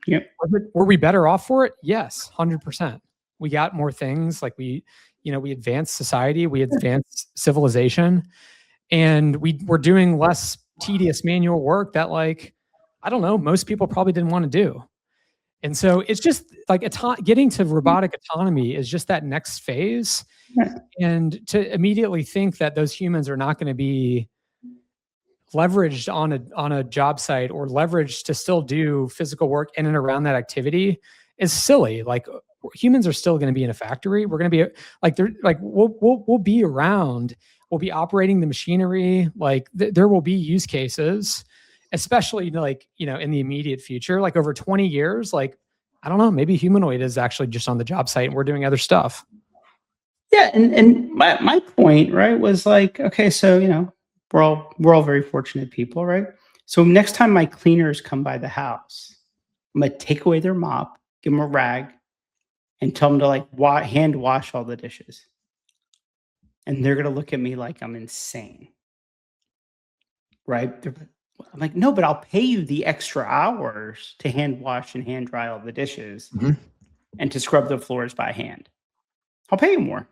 Yep. Were we better off for it? Yes, 100%. We got more things. Like we advanced society, we advanced civilization, and we were doing less tedious manual work that, like, I don't know, most people probably didn't want to do. And so it's just like getting to robotic autonomy is just that next phase. And to immediately think that those humans are not going to be leveraged on a job site or leveraged to still do physical work in and around that activity is silly. Like humans are still going to be in a factory. We're going to be we'll be around. We'll be operating the machinery. Like there will be use cases, especially in the immediate future, like over 20 years. Like I don't know, maybe humanoid is actually just on the job site and we're doing other stuff. Yeah, and my point, right, was like, okay, so we're all very fortunate people, right? So next time my cleaners come by the house, I'm gonna take away their mop, give them a rag, and tell them to like hand wash all the dishes, and they're gonna look at me like I'm insane, right? I'm like, no, but I'll pay you the extra hours to hand wash and hand dry all the dishes and to scrub the floors by hand. I'll pay you more.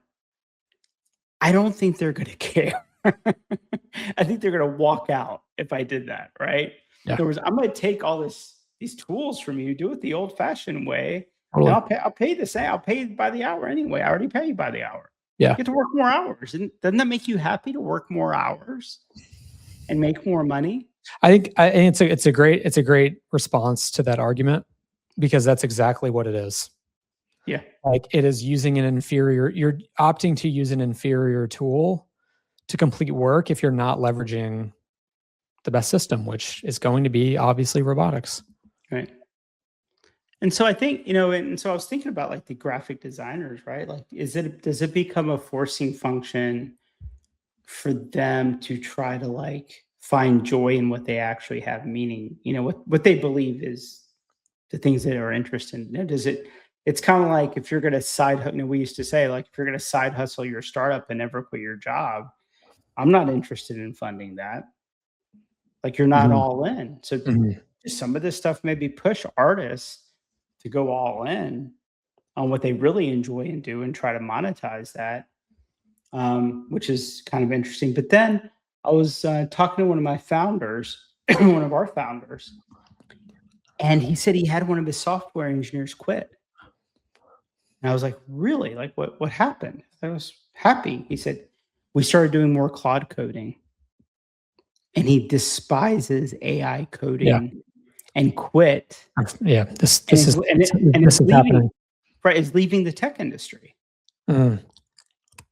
I don't think they're going to care. I think they're going to walk out if I did that, right? Yeah. In other words, I'm going to take all these tools from you, do it the old-fashioned way, and Totally. I'll pay the same. I'll pay by the hour anyway. I already pay you by the hour. Yeah. You get to work more hours, and doesn't that make you happy to work more hours and make more money? I think it's a great response to that argument, because that's exactly what it is. Yeah. Like, it is using an inferior, you're opting to use an inferior tool to complete work if you're not leveraging the best system, which is going to be obviously robotics. Right. And so I think, and so I was thinking about like the graphic designers, right? Like, does it become a forcing function for them to try to like find joy in what they actually have meaning, what they believe is the things that are interested in? It's kind of like if you're going to we used to say, like, if you're going to side hustle your startup and never quit your job, I'm not interested in funding that. Like, you're not all in. So some of this stuff maybe push artists to go all in on what they really enjoy and do and try to monetize that, which is kind of interesting. But then I was talking to one of my founders, one of our founders, and he said he had one of his software engineers quit. And I was like, really? Like, what happened? I was happy. He said, we started doing more Claude coding. And he despises AI coding and quit. Yeah, this is leaving, happening. Right, is leaving the tech industry. So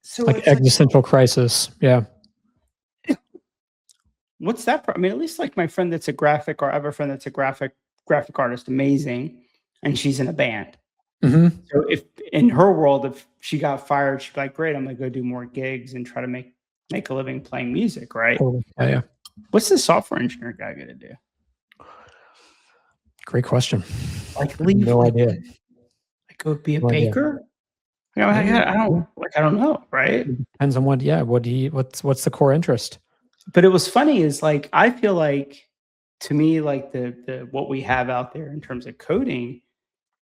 it's like existential crisis. Yeah. What's that? I mean, at least like my friend that's a graphic, or I have a friend that's a graphic artist, amazing, and she's in a band. So if in her world, if she got fired, she'd be like, great, I'm gonna go do more gigs and try to make a living playing music, right? Yeah. What's the software engineer guy gonna do? Great question. Like, leave? No idea. Like, go be a baker? I don't know, right? It depends on what's the core interest. But it was funny is like, I feel like, to me, like the what we have out there in terms of coding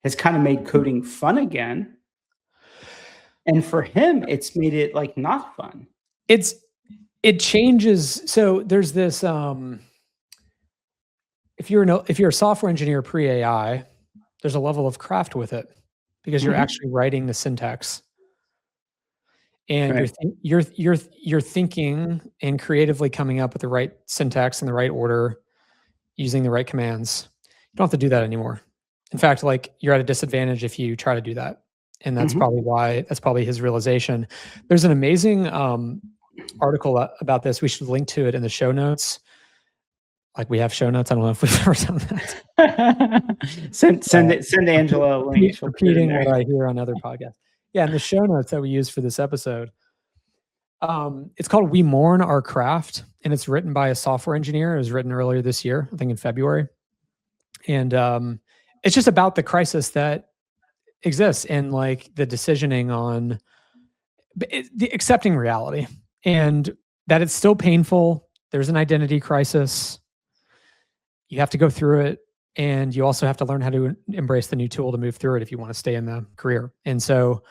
has kind of made coding fun again. And for him, it's made it like not fun. It changes. So there's this, if you're a software engineer pre-AI, there's a level of craft with it, because you're actually writing the syntax, and you're thinking and creatively coming up with the right syntax in the right order, using the right commands. You don't have to do that anymore. In fact, like, you're at a disadvantage if you try to do that. And that's probably his realization. There's an amazing article about this. We should link to it in the show notes. Like, we have show notes. I don't know if we've ever done that. Send Angela a link. Repeating what I hear on other podcasts. Yeah, in the show notes that we use for this episode. It's called We Mourn Our Craft, and it's written by a software engineer. It was written earlier this year, I think in February. And it's just about the crisis that exists, and like the decisioning on the accepting reality, and that it's still painful. There's an identity crisis. You have to go through it, and you also have to learn how to embrace the new tool to move through it if you want to stay in the career. And so,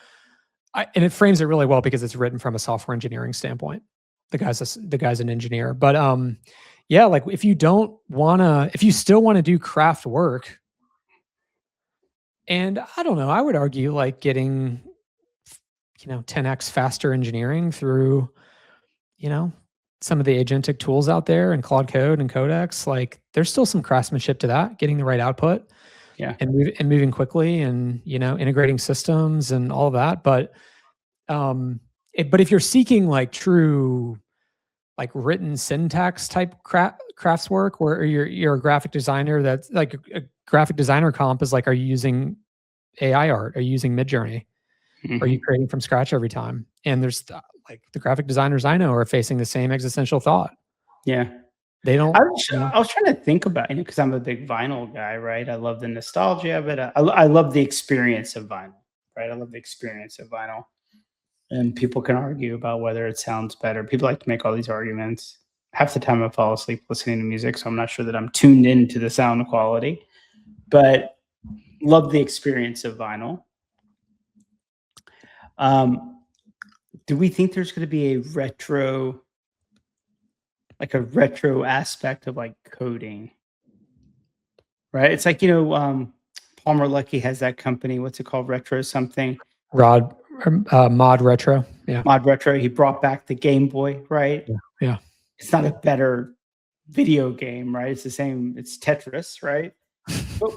and it frames it really well because it's written from a software engineering standpoint. The guy's an engineer, but yeah, like, if you still want to do craft work, and I don't know, I would argue like getting 10x faster engineering through some of the agentic tools out there, and Claude Code and Codex. Like, there's still some craftsmanship to that, getting the right output, and moving quickly, and integrating systems and all of that. But but if you're seeking like true, like, written syntax type crafts work, or you're a graphic designer, that's like a graphic designer comp is like, are you using AI art? Are you using Midjourney? Are you creating from scratch every time? And there's like, the graphic designers I know are facing the same existential thought. Yeah. They don't. I was trying to think about, because I'm a big vinyl guy, right? I love the nostalgia of it. I love the experience of vinyl, right? I love the experience of vinyl. And people can argue about whether it sounds better. People like to make all these arguments. Half the time I fall asleep listening to music, so I'm not sure that I'm tuned into the sound quality. But love the experience of vinyl. Do we think there's going to be a retro like a retro aspect of like coding, right? It's like, Palmer Luckey has that company. What's it called? Retro something. Rod, Mod Retro. Yeah. Mod Retro. He brought back the Game Boy, right? Yeah. Yeah. It's not a better video game, right? It's the same. It's Tetris, right? But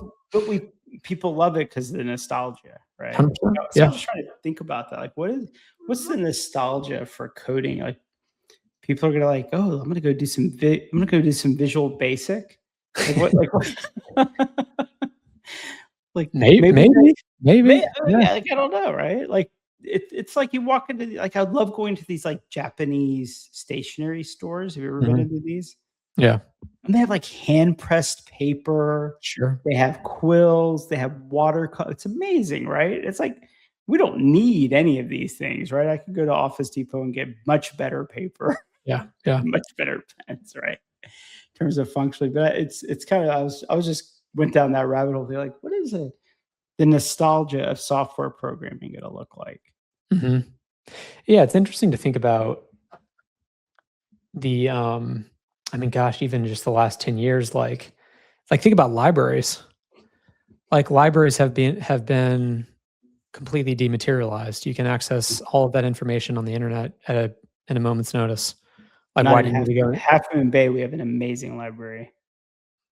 people love it because of the nostalgia, right? 100%. So Yeah. I'm just trying to think about that. Like, what's the nostalgia for coding? Like, people are gonna like, oh, I'm gonna go do some Visual Basic. Like what? Like Maybe. yeah, like I don't know, right? Like it's like you walk into like I love going to these like Japanese stationery stores. Have you ever been into these? Yeah. And they have like hand pressed paper. Sure. They have quills. They have watercolor. It's amazing, right? It's like we don't need any of these things, right? I could go to Office Depot and get much better paper. Yeah. Yeah. Much better pens, right? In terms of functionally, but it's kind of I was just went down that rabbit hole. They're like, what is it? The nostalgia of software programming going to look like? Mm-hmm. Yeah, it's interesting to think about the. I mean, gosh, even just the last 10 years, like think about libraries. Like libraries have been completely dematerialized. You can access all of that information on the internet in a moment's notice. Like, Not why in do you need to go? Half Moon Bay, we have an amazing library.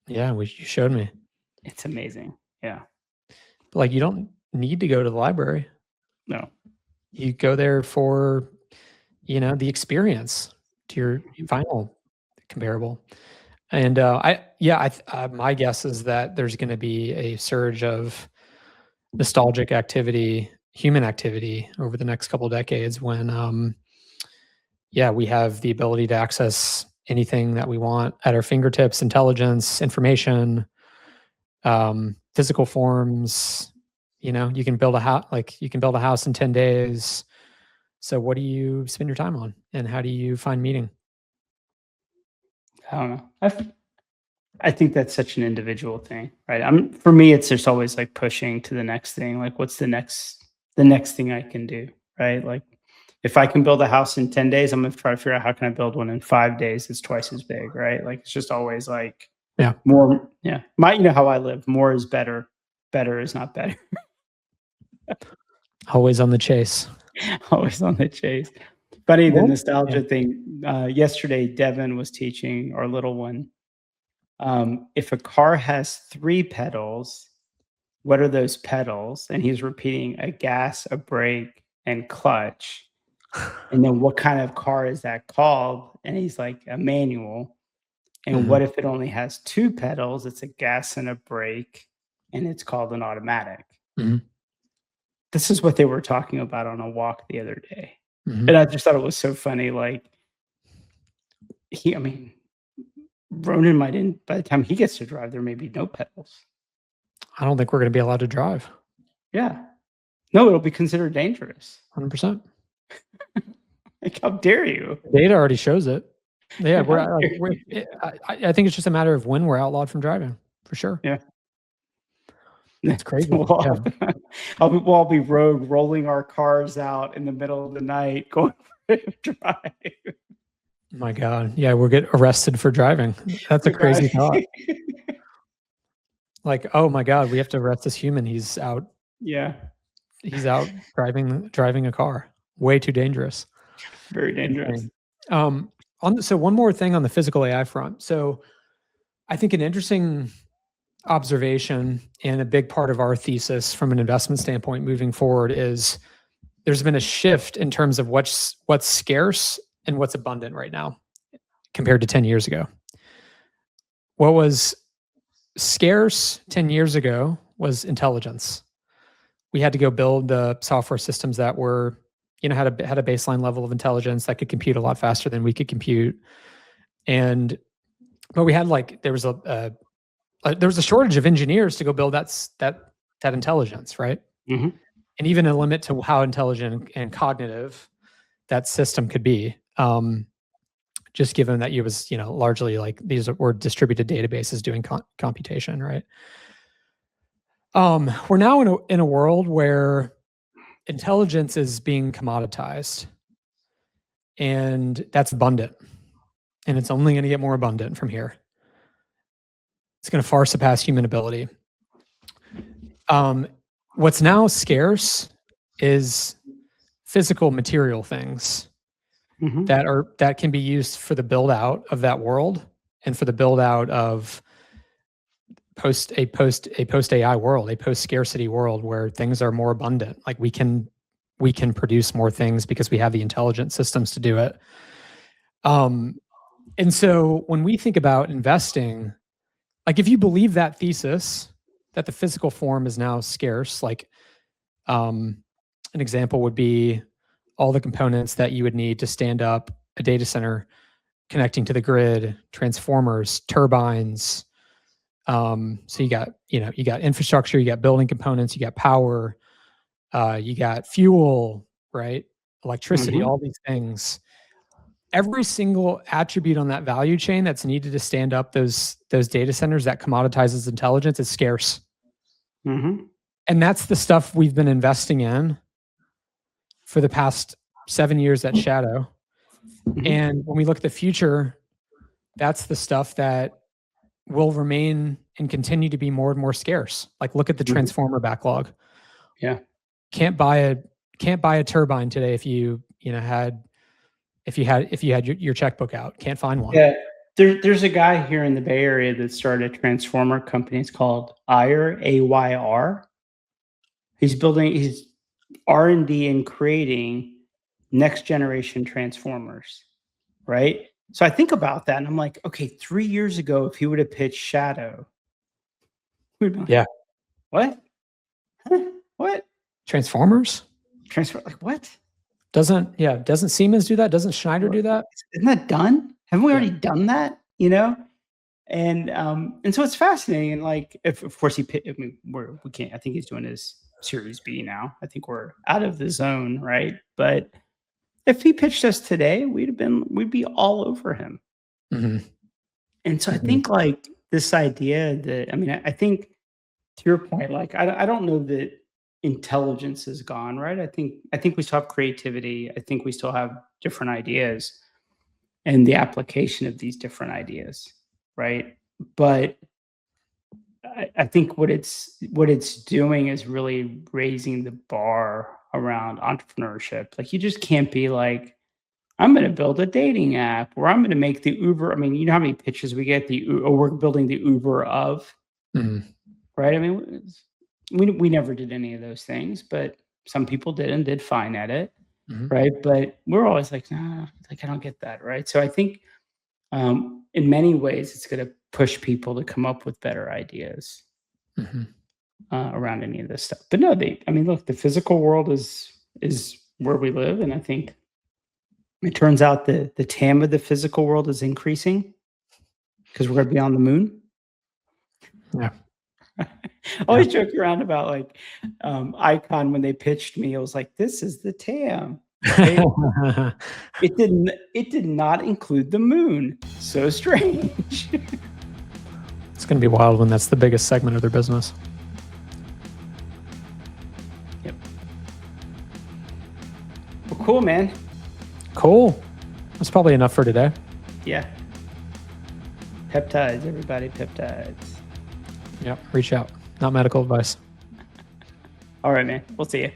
Yeah, you showed me. It's amazing. Yeah. But like, you don't need to go to the library. No. You go there for, the experience to your final comparable. And my guess is that there's going to be a surge of nostalgic activity, human activity over the next couple of decades when, we have the ability to access anything that we want at our fingertips, intelligence, information, physical forms. You can build a house in 10 days. So what do you spend your time on, and how do you find meaning? I don't know. I think that's such an individual thing, right? For me, it's just always like pushing to the next thing. Like, what's the next thing I can do, right? Like, if I can build a house in 10 days, I'm going to try to figure out how can I build one in 5 days. It's twice as big, right? Like, it's just always like, more. Yeah. How I live, more is better. Better is not better. Always on the chase. Always on the chase. Funny, the nostalgia thing. Yesterday, Devin was teaching our little one. If a car has 3 pedals, what are those pedals? And he's repeating a gas, a brake, and clutch. And then what kind of car is that called? And he's like, a manual. And what if it only has 2 pedals? It's a gas and a brake, and it's called an automatic. This is what they were talking about on a walk the other day. And I just thought it was so funny. Like, Ronan might by the time he gets to drive, there may be no pedals. I don't think we're going to be allowed to drive. Yeah. No, it'll be considered dangerous. 100%. Like, how dare you? Data already shows it. Yeah, I think it's just a matter of when we're outlawed from driving, for sure. Yeah. It's crazy. We'll all be rogue, rolling our cars out in the middle of the night, going for a drive. My God. Yeah, we'll get arrested for driving. That's a crazy thought. Like, oh my God, we have to arrest this human. He's out. Yeah. He's out driving a car. Way too dangerous. Very dangerous. So one more thing on the physical AI front. So I think an interesting observation and a big part of our thesis from an investment standpoint moving forward is there's been a shift in terms of what's scarce and what's abundant right now compared to 10 years ago. What was scarce 10 years ago was intelligence. We had to go build the software systems that were, had a baseline level of intelligence that could compute a lot faster than we could compute. But we had there was a shortage of engineers to go build that intelligence, right? And even a limit to how intelligent and cognitive that system could be. Just given that it was, largely these were distributed databases doing computation, right? We're now in a world where intelligence is being commoditized, and that's abundant. and it's only going to get more abundant from here. It's going to far surpass human ability. What's now scarce is physical material things that can be used for the build out of that world and for the build out of post AI world, a post scarcity world where things are more abundant. Like we can produce more things because we have the intelligent systems to do it. And so when we think about investing, like if you believe that thesis that the physical form is now scarce, like an example would be all the components that you would need to stand up a data center connecting to the grid, transformers, turbines. So you got infrastructure, you got building components, you got power, you got fuel, right? Electricity, all these things. Every single attribute on that value chain that's needed to stand up those data centers that commoditizes intelligence is scarce. And that's the stuff we've been investing in for the past 7 years at Shadow. And when we look at the future, that's the stuff that will remain and continue to be more and more scarce. Like look at the transformer backlog. Yeah. Can't buy a turbine today if you had your checkbook out. Can't find one. Yeah. There's a guy here in the Bay Area that started a transformer company. It's called Ayr, AYR. He's R&D and creating next generation transformers, right? So I think about that and I'm like, okay, 3 years ago, if he would have pitched Shadow, we'd be like, yeah. What? Huh? What? Transformers? Like what? Doesn't Siemens do that? Doesn't Schneider do that? Isn't that done? Haven't we already done that? And so it's fascinating. And like, if of course we can't. I think he's doing his Series B now. I think we're out of the zone, right? But if he pitched us today, we'd be all over him. And so I think like this idea that I think to your point, like I don't know that intelligence is gone, right? I think we still have creativity. I think we still have different ideas and the application of these different ideas, right? But I think what it's doing is really raising the bar around entrepreneurship. Like you just can't be like, I'm going to build a dating app, or I'm going to make the Uber. I mean, you know how many pitches we get? We're building the Uber of, right? I mean, we never did any of those things, but some people did and did fine at it, right? But we're always like, nah, like I don't get that, right? So I think in many ways, it's going to push people to come up with better ideas around any of this stuff. But no, look, the physical world is where we live, and I think it turns out the TAM of the physical world is increasing because we're going to be on the moon. Yeah. I always joke around about like Icon when they pitched me. I was like, "This is the TAM." It did not include the moon. So strange. It's going to be wild when that's the biggest segment of their business. Yep. Well, cool, man. Cool. That's probably enough for today. Yeah. Peptides, everybody. Peptides. Yep. Reach out. Not medical advice. All right, man. We'll see you.